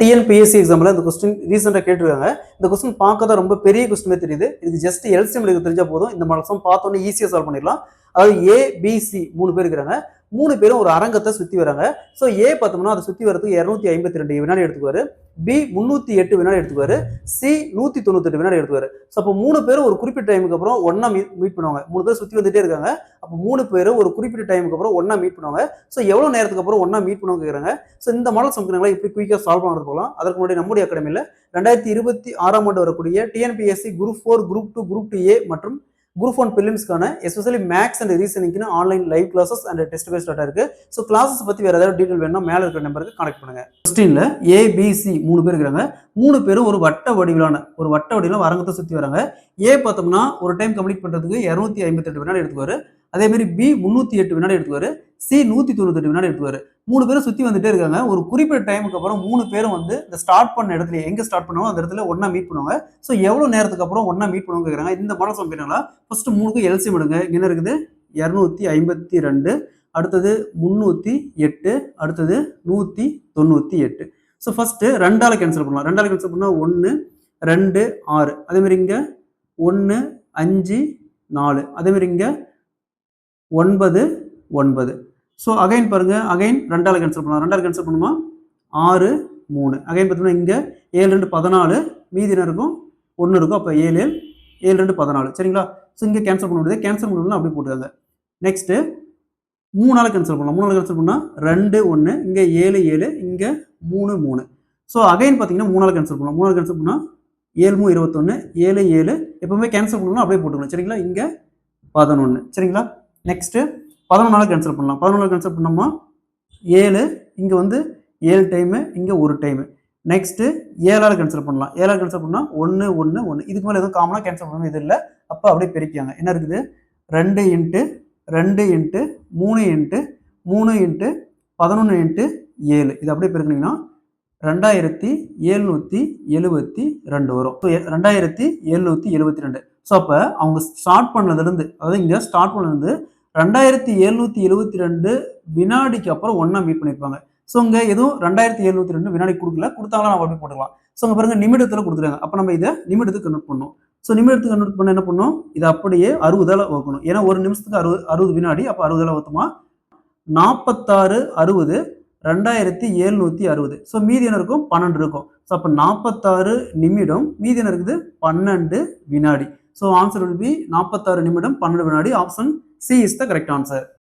TNPSC எக்ஸாம்ல இந்த question ரீசெண்டாக கேட்டிருக்காங்க. இந்த கொஸ்டின் பார்க்க தான் ரொம்ப பெரிய கொஸ்டின் தெரியுது. இது ஜஸ்ட் எல்சிஎம் எடுக்க தெரிஞ்சா போதும். இந்த மாடல்ஸும் பார்த்தோன்னே ஈஸியாக சால்வ் பண்ணிடலாம். அதாவது ஏபிசி 3 பேர் இருக்கிறாங்க. 3 பேரும் ஒரு அரங்கத்தை சுற்றி வராங்க. ஸோ ஏ பார்த்தோம்னா அதை சுற்றி வரதுக்கு 252 வினாடி எடுத்துக்குவாரு. பி 308 வினாடி எடுத்துக்குவாரு. சி 198 வினாடி எடுத்துக்குவாரு. ஸோ அப்போ 3 பேரும் ஒரு குறிப்பிட்ட டைமுக்கு அப்புறம் ஒன்னா மீட் பண்ணுவாங்க. 3 பேர் சுற்றி வந்துட்டே இருக்காங்க. அப்போ 3 பேரும் ஒரு குறிப்பிட்ட டைமுக்கு அப்புறம் ஒன்னா மீட் பண்ணுவாங்க. ஸோ எவ்வளோ நேரத்துக்கு அப்புறம் ஒன்னா மீட் பண்ணுவாங்க கேட்குறாங்க. ஸோ இந்த மாடல் சம்திங்களா இப்படி குயிக்காக சால்வ் பண்ணுறது போகலாம். அதற்கு முன்னாடி நம்முடைய அகாடமியில் 2026 ஆண்டு வரக்கூடிய TNPSC group 4, group 2, group 2A மற்றும் குரூப் 1 பிலிம்ஸ்க்கான எஸ்பெஷலி மேக்ஸ் அண்ட் ரீசனிங்க்கு online live classes and test base start இருக்கு. ஸோ கிளாஸஸ் பற்றி வேற ஏதாவது டீட்டெயில் வேணும்னா மேலே இருக்கிற நம்பருக்கு கனெக்ட் பண்ணுங்க. கொஸ்டின்ல ஏபிசி 3 பேர் இருக்கிறாங்க. 3 பேரும் ஒரு வட்ட வடிவிலான அரங்கத்தை சுற்றி வராங்க. ஏ பார்த்தோம்னா ஒரு டைம் கம்ப்ளீட் பண்ணுறதுக்கு 258 வினாடி எடுத்துக்குவாரு. அதே மாதிரி பி 308 வினாடி எடுத்துக்குவாரு. சி 198 வினாடி எடுத்துக்குவாரு. 3 பேரும் சுற்றி வந்துட்டே இருக்காங்க. ஒரு குறிப்பிட்ட டைமுக்கு அப்புறம் 3 பேரும் வந்து இந்த ஸ்டார்ட் பண்ண இடத்துல எங்கே ஸ்டார்ட் பண்ணுவாங்க அந்த இடத்துல ஒன்னா மீட் பண்ணுவாங்க. ஸோ எவ்வளோ நேரத்துக்கு அப்புறம் ஒன்னா மீட் பண்ணுவாங்க கேட்குறாங்க. இந்த மாடல் சம்பினா ஃபர்ஸ்ட் 3க்கும் எல்சிஎம் எடுங்க. என்ன இருக்குது 252, அடுத்தது 308, அடுத்தது 198. ஸோ ஃபர்ஸ்ட் 2ஆல கேன்சல் பண்ணலாம். 2ஆல கேன்சல் பண்ணால் 1, 2, 6. அதே மாதிரி இங்கே 1, 5, 4. அதே மாதிரி இங்கே 9, 9. ஸோ அகைன் பாருங்க, அகைன் 2ஆல கேன்சல் பண்ணலாம். 2ஆல கேன்சல் பண்ணுமா 6, 3. அகைன் பார்த்தோம்னா இங்கே 7, 2, 14. மீதி என்ன இருக்கும் 1 இருக்கும். அப்போ 7, 7, 2, 14. சரிங்களா? ஸோ இங்கே கேன்சல் பண்ண முடியாது. கேன்சல் பண்ணணும் அப்படி போட்டுருக்காங்க. நெக்ஸ்ட் 3ஆல கேன்சல் பண்ணலாம். 3ஆல கேன்சல் பண்ணால் 2, 1. இங்கே 7, 7. இங்கே 3, 3. ஸோ அகைன் பார்த்தீங்கன்னா 3ஆல கேன்சல் பண்ணலாம். 3ஆல கேன்சல் பண்ணால் 7, 3, 21. 7, 7. எப்பவுமே கேன்சல் பண்ணணும் அப்படியே போட்டுக்கணும். சரிங்களா? இங்கே 11. சரிங்களா? நெக்ஸ்ட் 11ஆல கேன்சல் பண்ணலாம். 11ஆல கேன்சல் பண்ணோமா 7. இங்கே வந்து 7 டைமு, இங்கே 1 டைமு. நெக்ஸ்ட் 7ஆல கேன்சல் பண்ணலாம். 7ஆல கேன்சல் பண்ணால் 1, 1, 1. இதுக்கு மேலே எதுவும் காமனாக கேன்சல் பண்ணணும் இது இல்லை. அப்போ அப்படியே பெருக்கியாங்க. என்ன இருக்குது 2 into 2 into 3 into 3 into 11 into 7. இது அப்படியே பெருக்கினீங்கன்னா 2772 வரும். ஸோ 2772. ஸோ அப்போ அவங்க ஸ்டார்ட் பண்ணதுலேருந்து, அதாவது இங்கே ஸ்டார்ட் பண்ணதுலேருந்து 2772 வினாடிக்கு அப்புறம் ஒன்னா மீட் பண்ணியிருப்பாங்க. ஸோ இங்கே எதுவும் 2702 வினாடி கொடுக்கல. கொடுத்தாலும் நம்ம அப்படி போட்டுக்கலாம். ஸோ அங்கே பாருங்க நிமிடத்தில் கொடுத்துருக்காங்க. அப்போ நம்ம இதை நிமிடத்துக்கு கன்வெர்ட் பண்ணணும். ஸோ நிமிடத்துக்கு கன்வெர்ட் பண்ண என்ன பண்ணணும், இதை அப்படியே 60ஆல வகுக்கணும். ஏன்னா ஒரு நிமிஷத்துக்கு 60 வினாடி. அப்போ 60ஆல வகுத்தோமா 46, 60, 2760. ஸோ மீதி என்ன இருக்கும் 12 இருக்கும். ஸோ அப்போ 46 நிமிடம், மீதி என்ன இருக்குது 12 வினாடி. ஸோ ஆன்சர் will be 46 நிமிடம் 12 வினாடி. Option C is the correct answer.